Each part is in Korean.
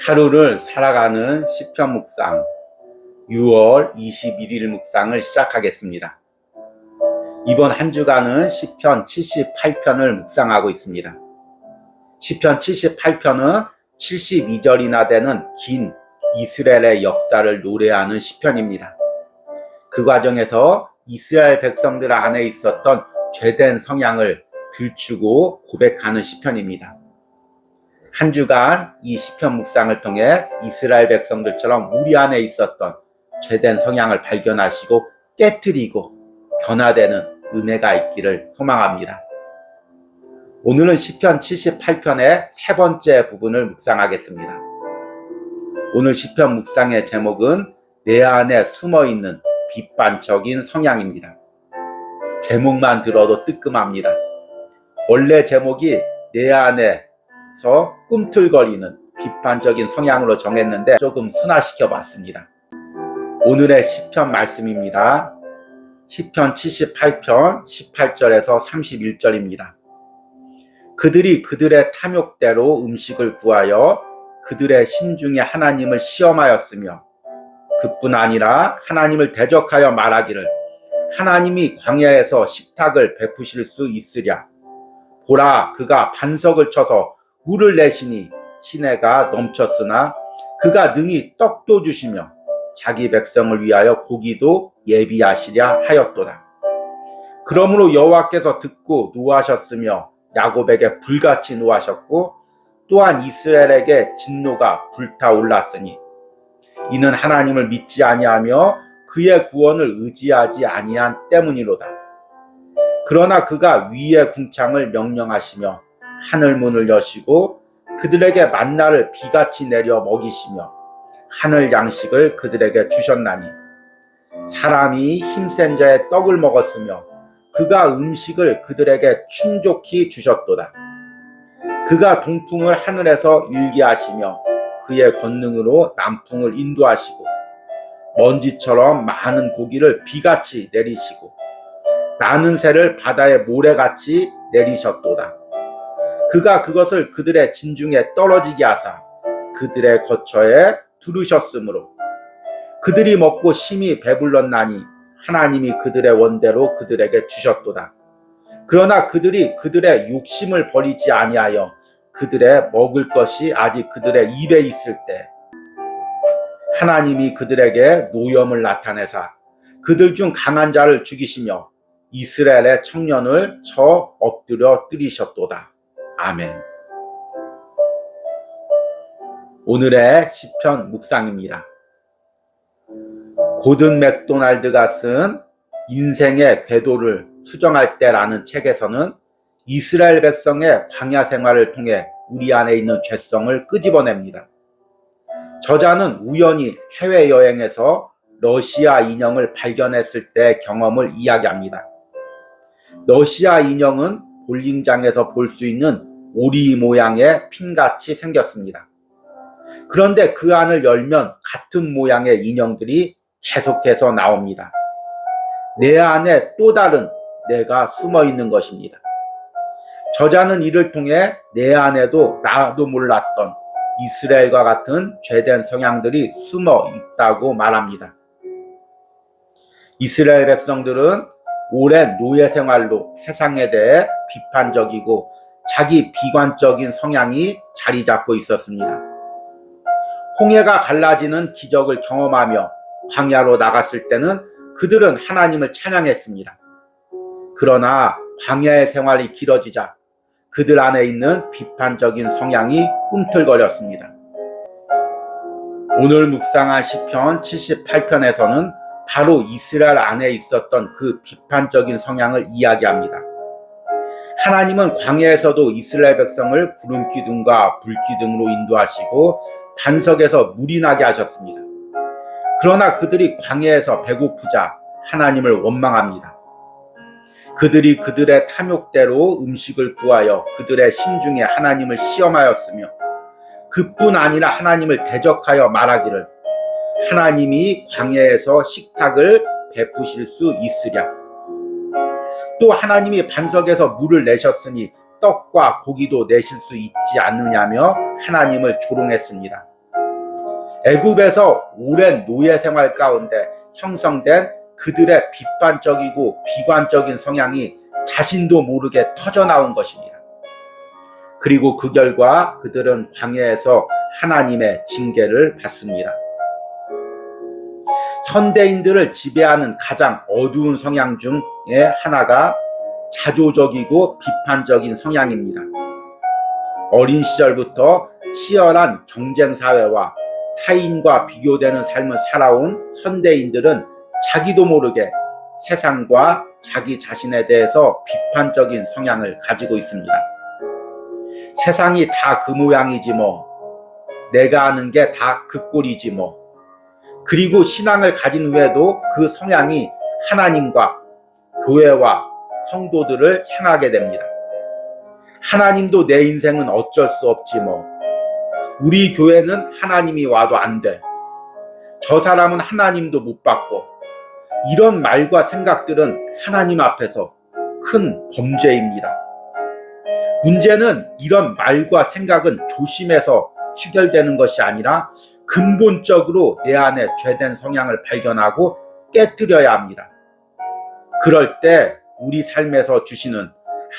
하루를 살아가는 시편 묵상 6월 21일 묵상을 시작하겠습니다. 이번 한 주간은 시편 78편을 묵상하고 있습니다. 시편 78편은 72절이나 되는 긴 이스라엘의 역사를 노래하는 시편입니다. 그 과정에서 이스라엘 백성들 안에 있었던 죄된 성향을 들추고 고백하는 시편입니다. 한 주간 이 시편 묵상을 통해 이스라엘 백성들처럼 우리 안에 있었던 죄된 성향을 발견하시고 깨트리고 변화되는 은혜가 있기를 소망합니다. 오늘은 시편 78편의 세 번째 부분을 묵상하겠습니다. 오늘 시편 묵상의 제목은 내 안에 숨어있는 비판적인 성향입니다. 제목만 들어도 뜨끔합니다. 원래 제목이 내 안에서 꿈틀거리는 비판적인 성향으로 정했는데 조금 순화시켜 봤습니다. 오늘의 시편 말씀입니다. 시편 78편 18절에서 31절입니다. 그들이 그들의 탐욕대로 음식을 구하여 그들의 심중에 하나님을 시험하였으며 그뿐 아니라 하나님을 대적하여 말하기를 하나님이 광야에서 식탁을 베푸실 수 있으랴. 보라, 그가 반석을 쳐서 물을 내시니 시내가 넘쳤으나 그가 능히 떡도 주시며 자기 백성을 위하여 고기도 예비하시랴 하였도다. 그러므로 여호와께서 듣고 노하셨으며 야곱에게 불같이 노하셨고 또한 이스라엘에게 진노가 불타올랐으니 이는 하나님을 믿지 아니하며 그의 구원을 의지하지 아니한 때문이로다. 그러나 그가 위의 궁창을 명령하시며 하늘문을 여시고 그들에게 만나를 비같이 내려 먹이시며 하늘 양식을 그들에게 주셨나니 사람이 힘센 자의 떡을 먹었으며 그가 음식을 그들에게 충족히 주셨도다. 그가 동풍을 하늘에서 일게 하시며 그의 권능으로 남풍을 인도하시고 먼지처럼 많은 고기를 비같이 내리시고 나는 새를 바다의 모래같이 내리셨도다. 그가 그것을 그들의 진중에 떨어지게 하사 그들의 거처에 두르셨으므로 그들이 먹고 심히 배불렀나니 하나님이 그들의 원대로 그들에게 주셨도다. 그러나 그들이 그들의 욕심을 버리지 아니하여 그들의 먹을 것이 아직 그들의 입에 있을 때 하나님이 그들에게 노염을 나타내사 그들 중 강한 자를 죽이시며 이스라엘의 청년을 쳐 엎드려 뜨리셨도다. 아멘. 오늘의 시편 묵상입니다. 고든 맥도날드가 쓴 인생의 궤도를 수정할 때라는 책에서는 이스라엘 백성의 광야 생활을 통해 우리 안에 있는 죄성을 끄집어냅니다. 저자는 우연히 해외여행에서 러시아 인형을 발견했을 때의 경험을 이야기합니다. 러시아 인형은 볼링장에서 볼 수 있는 오리 모양의 핀같이 생겼습니다. 그런데 그 안을 열면 같은 모양의 인형들이 계속해서 나옵니다. 내 안에 또 다른 내가 숨어 있는 것입니다. 저자는 이를 통해 내 안에도 나도 몰랐던 이스라엘과 같은 죄된 성향들이 숨어 있다고 말합니다. 이스라엘 백성들은 오랜 노예 생활로 세상에 대해 비판적이고 자기 비관적인 성향이 자리 잡고 있었습니다. 홍해가 갈라지는 기적을 경험하며 광야로 나갔을 때는 그들은 하나님을 찬양했습니다. 그러나 광야의 생활이 길어지자 그들 안에 있는 비판적인 성향이 꿈틀거렸습니다. 오늘 묵상한 시편 78편에서는 바로 이스라엘 안에 있었던 그 비판적인 성향을 이야기합니다. 하나님은 광야에서도 이스라엘 백성을 구름기둥과 불기둥으로 인도하시고 반석에서 물이 나게 하셨습니다. 그러나 그들이 광야에서 배고프자 하나님을 원망합니다. 그들이 그들의 탐욕대로 음식을 구하여 그들의 심중에 하나님을 시험하였으며 그뿐 아니라 하나님을 대적하여 말하기를 하나님이 광야에서 식탁을 베푸실 수 있으랴. 또 하나님이 반석에서 물을 내셨으니 떡과 고기도 내실 수 있지 않느냐며 하나님을 조롱했습니다. 애굽에서 오랜 노예 생활 가운데 형성된 그들의 비판적이고 비관적인 성향이 자신도 모르게 터져나온 것입니다. 그리고 그 결과 그들은 광야에서 하나님의 징계를 받습니다. 현대인들을 지배하는 가장 어두운 성향 중에 하나가 자조적이고 비판적인 성향입니다. 어린 시절부터 치열한 경쟁사회와 타인과 비교되는 삶을 살아온 현대인들은 자기도 모르게 세상과 자기 자신에 대해서 비판적인 성향을 가지고 있습니다. 세상이 다 그 모양이지 뭐, 내가 아는 게 다 그 꼴이지 뭐. 그리고 신앙을 가진 후에도 그 성향이 하나님과 교회와 성도들을 향하게 됩니다. 하나님도 내 인생은 어쩔 수 없지 뭐. 우리 교회는 하나님이 와도 안 돼. 저 사람은 하나님도 못 받고. 이런 말과 생각들은 하나님 앞에서 큰 범죄입니다. 문제는 이런 말과 생각은 조심해서 해결되는 것이 아니라 근본적으로 내 안에 죄된 성향을 발견하고 깨뜨려야 합니다. 그럴 때 우리 삶에서 주시는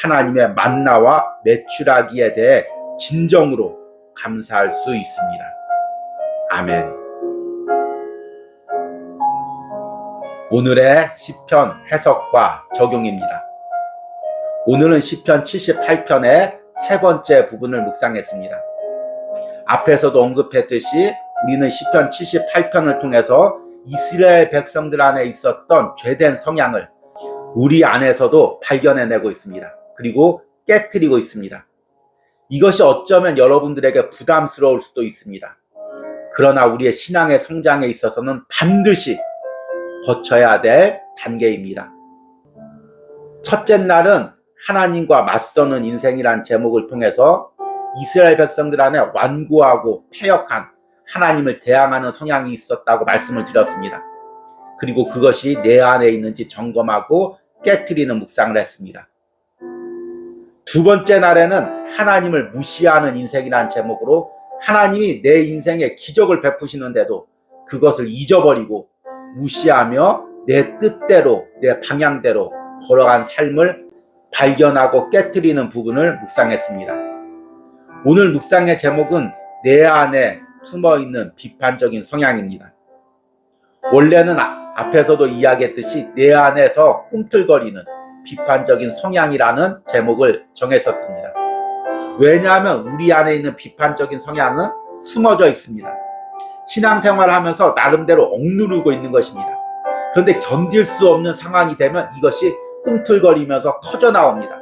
하나님의 만나와 메추라기에 대해 진정으로 감사할 수 있습니다. 아멘. 오늘의 시편 해석과 적용입니다. 오늘은 시편 78편의 세 번째 부분을 묵상했습니다. 앞에서도 언급했듯이 우리는 시편 78편을 통해서 이스라엘 백성들 안에 있었던 죄된 성향을 우리 안에서도 발견해내고 있습니다. 그리고 깨트리고 있습니다. 이것이 어쩌면 여러분들에게 부담스러울 수도 있습니다. 그러나 우리의 신앙의 성장에 있어서는 반드시 거쳐야 될 단계입니다. 첫째 날은 하나님과 맞서는 인생이란 제목을 통해서 이스라엘 백성들 안에 완고하고 패역한 하나님을 대항하는 성향이 있었다고 말씀을 드렸습니다. 그리고 그것이 내 안에 있는지 점검하고 깨트리는 묵상을 했습니다. 두 번째 날에는 하나님을 무시하는 인생이란 제목으로 하나님이 내 인생에 기적을 베푸시는데도 그것을 잊어버리고 무시하며 내 뜻대로 내 방향대로 걸어간 삶을 발견하고 깨트리는 부분을 묵상했습니다. 오늘 묵상의 제목은 내 안에 숨어있는 비판적인 성향입니다. 원래는 앞에서도 이야기했듯이 내 안에서 꿈틀거리는 비판적인 성향이라는 제목을 정했었습니다. 왜냐하면 우리 안에 있는 비판적인 성향은 숨어져 있습니다. 신앙생활을 하면서 나름대로 억누르고 있는 것입니다. 그런데 견딜 수 없는 상황이 되면 이것이 꿈틀거리면서 터져 나옵니다.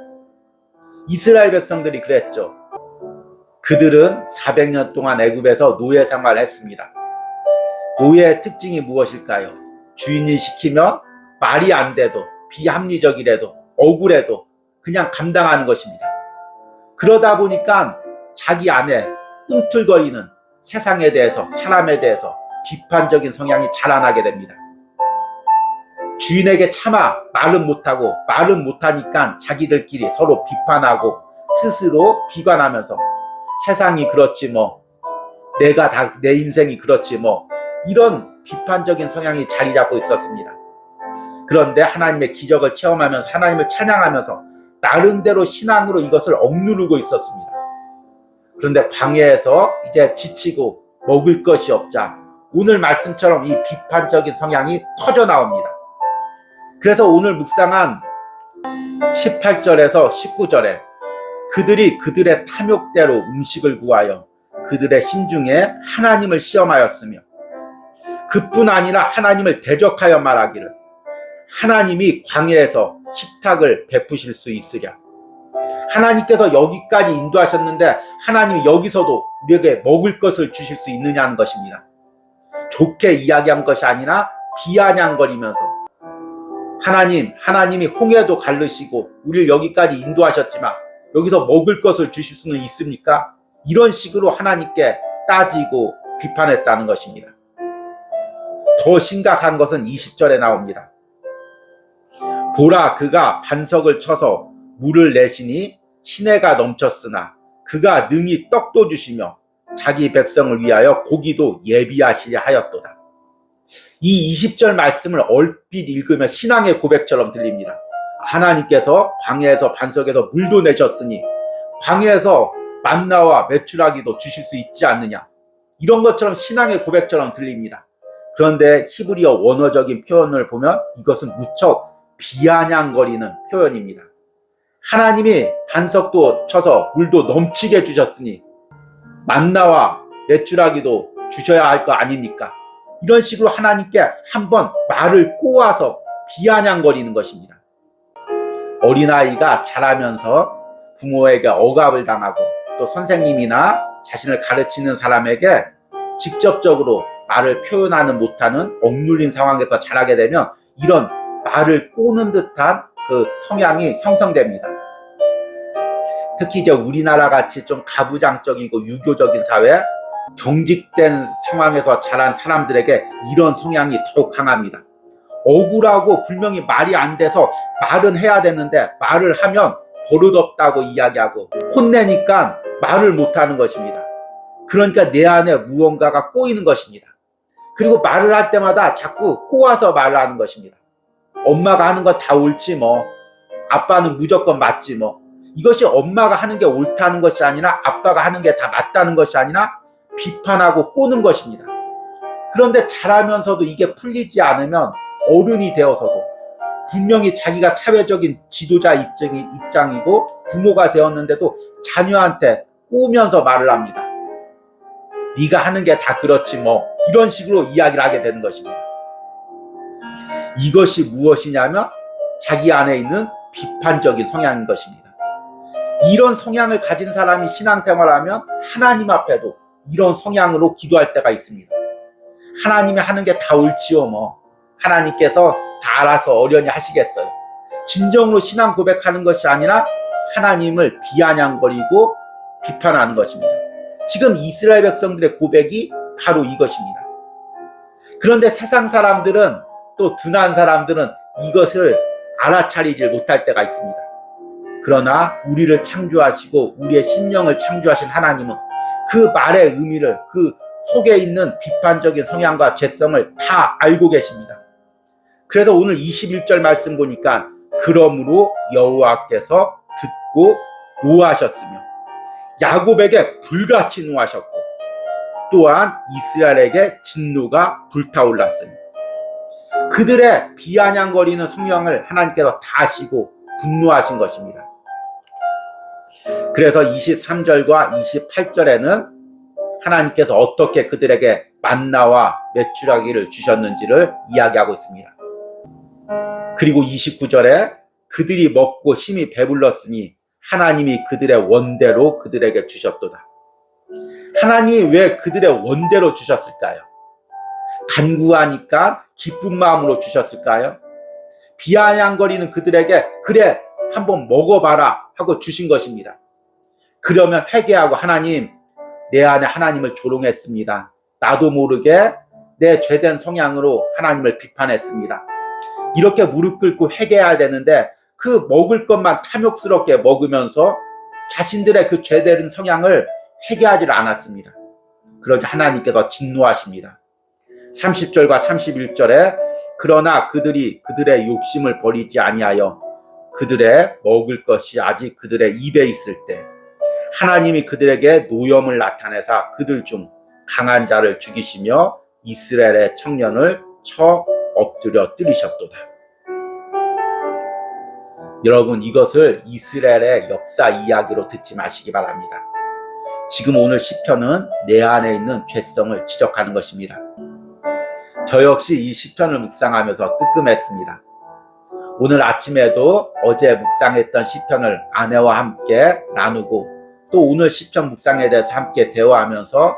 이스라엘 백성들이 그랬죠. 그들은 400년 동안 애굽에서 노예 생활을 했습니다. 노예의 특징이 무엇일까요? 주인이 시키면 말이 안 돼도 비합리적이라도 억울해도 그냥 감당하는 것입니다. 그러다 보니까 자기 안에 꿈틀거리는 세상에 대해서 사람에 대해서 비판적인 성향이 자라나게 됩니다. 주인에게 차마 말은 못하고 말은 못하니까 자기들끼리 서로 비판하고 스스로 비관하면서 세상이 그렇지 뭐, 내가 다 내 인생이 그렇지 뭐, 이런 비판적인 성향이 자리 잡고 있었습니다. 그런데 하나님의 기적을 체험하면서 하나님을 찬양하면서 나름대로 신앙으로 이것을 억누르고 있었습니다. 그런데 광야에서 이제 지치고 먹을 것이 없자 오늘 말씀처럼 이 비판적인 성향이 터져 나옵니다. 그래서 오늘 묵상한 18절에서 19절에 그들이 그들의 탐욕대로 음식을 구하여 그들의 심중에 하나님을 시험하였으며 그뿐 아니라 하나님을 대적하여 말하기를 하나님이 광야에서 식탁을 베푸실 수 있으랴. 하나님께서 여기까지 인도하셨는데 하나님이 여기서도 우리에게 먹을 것을 주실 수 있느냐는 것입니다. 좋게 이야기한 것이 아니라 비아냥거리면서 하나님이 홍해도 가르시고 우리를 여기까지 인도하셨지만 여기서 먹을 것을 주실 수는 있습니까? 이런 식으로 하나님께 따지고 비판했다는 것입니다. 더 심각한 것은 20절에 나옵니다. 보라, 그가 반석을 쳐서 물을 내시니 시내가 넘쳤으나 그가 능히 떡도 주시며 자기 백성을 위하여 고기도 예비하시려 하였도다. 이 20절 말씀을 얼핏 읽으면 신앙의 고백처럼 들립니다. 하나님께서 광야에서 반석에서 물도 내셨으니 광야에서 만나와 메추라기도 주실 수 있지 않느냐, 이런 것처럼 신앙의 고백처럼 들립니다. 그런데 히브리어 원어적인 표현을 보면 이것은 무척 비아냥거리는 표현입니다. 하나님이 반석도 쳐서 물도 넘치게 주셨으니 만나와 메추라기도 주셔야 할 거 아닙니까? 이런 식으로 하나님께 한번 말을 꼬아서 비아냥거리는 것입니다. 어린아이가 자라면서 부모에게 억압을 당하고 또 선생님이나 자신을 가르치는 사람에게 직접적으로 말을 표현하는 못하는 억눌린 상황에서 자라게 되면 이런 말을 꼬는 듯한 그 성향이 형성됩니다. 특히 이제 우리나라 같이 좀 가부장적이고 유교적인 사회, 경직된 상황에서 자란 사람들에게 이런 성향이 더욱 강합니다. 억울하고 분명히 말이 안 돼서 말은 해야 되는데 말을 하면 버릇없다고 이야기하고 혼내니까 말을 못하는 것입니다. 그러니까 내 안에 무언가가 꼬이는 것입니다. 그리고 말을 할 때마다 자꾸 꼬아서 말을 하는 것입니다. 엄마가 하는 건 다 옳지 뭐, 아빠는 무조건 맞지 뭐. 이것이 엄마가 하는 게 옳다는 것이 아니라 아빠가 하는 게 다 맞다는 것이 아니라 비판하고 꼬는 것입니다. 그런데 자라면서도 이게 풀리지 않으면 어른이 되어서도 분명히 자기가 사회적인 지도자 입장이고 부모가 되었는데도 자녀한테 꼬면서 말을 합니다. 네가 하는 게 다 그렇지 뭐, 이런 식으로 이야기를 하게 되는 것입니다. 이것이 무엇이냐면 자기 안에 있는 비판적인 성향인 것입니다. 이런 성향을 가진 사람이 신앙생활하면 하나님 앞에도 이런 성향으로 기도할 때가 있습니다. 하나님이 하는 게 다 옳지요 뭐, 하나님께서 다 알아서 어련히 하시겠어요. 진정으로 신앙 고백하는 것이 아니라 하나님을 비아냥거리고 비판하는 것입니다. 지금 이스라엘 백성들의 고백이 바로 이것입니다. 그런데 세상 사람들은, 또 둔한 사람들은 이것을 알아차리지 못할 때가 있습니다. 그러나 우리를 창조하시고 우리의 심령을 창조하신 하나님은 그 말의 의미를, 그 속에 있는 비판적인 성향과 죄성을 다 알고 계십니다. 그래서 오늘 21절 말씀 보니까 그러므로 여호와께서 듣고 노하셨으며 야곱에게 불같이 노하셨고 또한 이스라엘에게 진노가 불타올랐으니, 그들의 비아냥거리는 성향을 하나님께서 다 아시고 분노하신 것입니다. 그래서 23절과 28절에는 하나님께서 어떻게 그들에게 만나와 메추라기를 주셨는지를 이야기하고 있습니다. 그리고 29절에 그들이 먹고 심히 배불렀으니 하나님이 그들의 원대로 그들에게 주셨도다. 하나님이 왜 그들의 원대로 주셨을까요? 간구하니까 기쁜 마음으로 주셨을까요? 비아냥거리는 그들에게 그래 한번 먹어봐라 하고 주신 것입니다. 그러면 회개하고 하나님, 내 안에 하나님을 조롱했습니다. 나도 모르게 내 죄된 성향으로 하나님을 비판했습니다. 이렇게 무릎 꿇고 회개해야 되는데 그 먹을 것만 탐욕스럽게 먹으면서 자신들의 그 죄된 성향을 회개하지를 않았습니다. 그러자 하나님께서 진노하십니다. 30절과 31절에 그러나 그들이 그들의 욕심을 버리지 아니하여 그들의 먹을 것이 아직 그들의 입에 있을 때 하나님이 그들에게 노염을 나타내사 그들 중 강한 자를 죽이시며 이스라엘의 청년을 쳐 엎드려 때리셨도다. 여러분, 이것을 이스라엘의 역사 이야기로 듣지 마시기 바랍니다. 지금 오늘 시편은 내 안에 있는 죄성을 지적하는 것입니다. 저 역시 이 시편을 묵상하면서 뜨끔했습니다. 오늘 아침에도 어제 묵상했던 시편을 아내와 함께 나누고 또 오늘 시편 묵상에 대해서 함께 대화하면서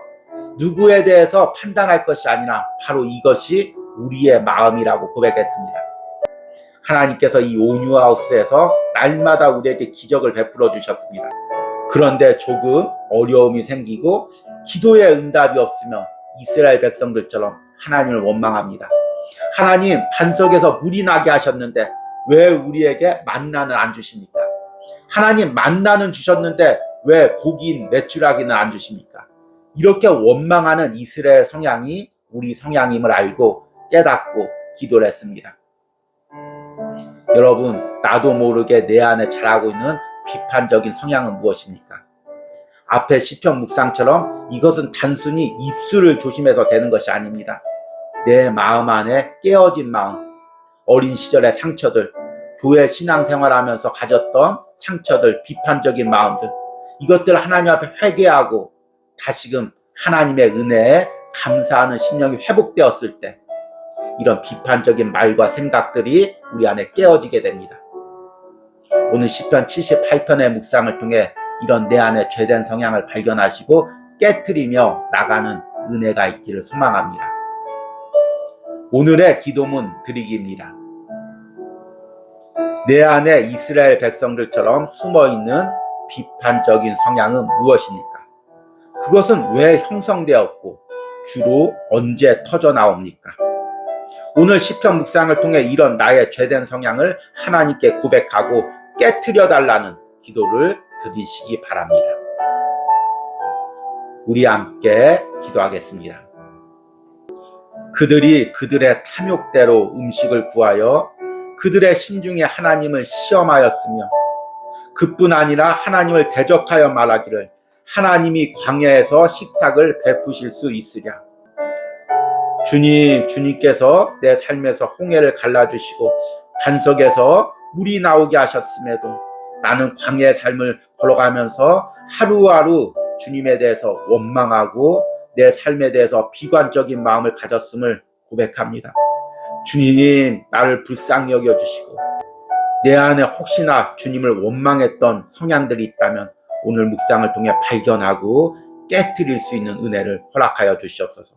누구에 대해서 판단할 것이 아니라 바로 이것이 우리의 마음이라고 고백했습니다. 하나님께서 이 온유하우스에서 날마다 우리에게 기적을 베풀어 주셨습니다. 그런데 조금 어려움이 생기고 기도의 응답이 없으면 이스라엘 백성들처럼 하나님을 원망합니다. 하나님, 반석에서 물이 나게 하셨는데 왜 우리에게 만나는 안 주십니까? 하나님, 만나는 주셨는데 왜 고기인 메추라기는 안 주십니까? 이렇게 원망하는 이스라엘 성향이 우리 성향임을 알고 깨닫고 기도를 했습니다. 여러분, 나도 모르게 내 안에 자라고 있는 비판적인 성향은 무엇입니까? 앞에 시편 묵상처럼 이것은 단순히 입술을 조심해서 되는 것이 아닙니다. 내 마음 안에 깨어진 마음, 어린 시절의 상처들, 교회 신앙생활하면서 가졌던 상처들, 비판적인 마음들, 이것들 하나님 앞에 회개하고 다시금 하나님의 은혜에 감사하는 심령이 회복되었을 때 이런 비판적인 말과 생각들이 우리 안에 깨어지게 됩니다. 오늘 시편 78편의 묵상을 통해 이런 내 안에 죄된 성향을 발견하시고 깨트리며 나가는 은혜가 있기를 소망합니다. 오늘의 기도문 드리기입니다. 내 안에 이스라엘 백성들처럼 숨어있는 비판적인 성향은 무엇입니까? 그것은 왜 형성되었고 주로 언제 터져나옵니까? 오늘 시편 묵상을 통해 이런 나의 죄된 성향을 하나님께 고백하고 깨트려 달라는 기도를 드리시기 바랍니다. 우리 함께 기도하겠습니다. 그들이 그들의 탐욕대로 음식을 구하여 그들의 심중에 하나님을 시험하였으며 그뿐 아니라 하나님을 대적하여 말하기를 하나님이 광야에서 식탁을 베푸실 수 있으랴. 주님께서 내 삶에서 홍해를 갈라주시고 반석에서 물이 나오게 하셨음에도 나는 광야의 삶을 걸어가면서 하루하루 주님에 대해서 원망하고 내 삶에 대해서 비관적인 마음을 가졌음을 고백합니다. 주님, 나를 불쌍히 여겨주시고 내 안에 혹시나 주님을 원망했던 성향들이 있다면 오늘 묵상을 통해 발견하고 깨트릴 수 있는 은혜를 허락하여 주시옵소서.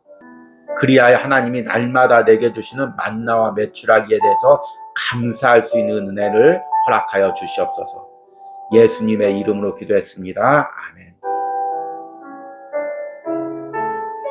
그리하여 하나님이 날마다 내게 주시는 만나와 메추라기에 대해서 감사할 수 있는 은혜를 허락하여 주시옵소서. 예수님의 이름으로 기도했습니다. 아멘.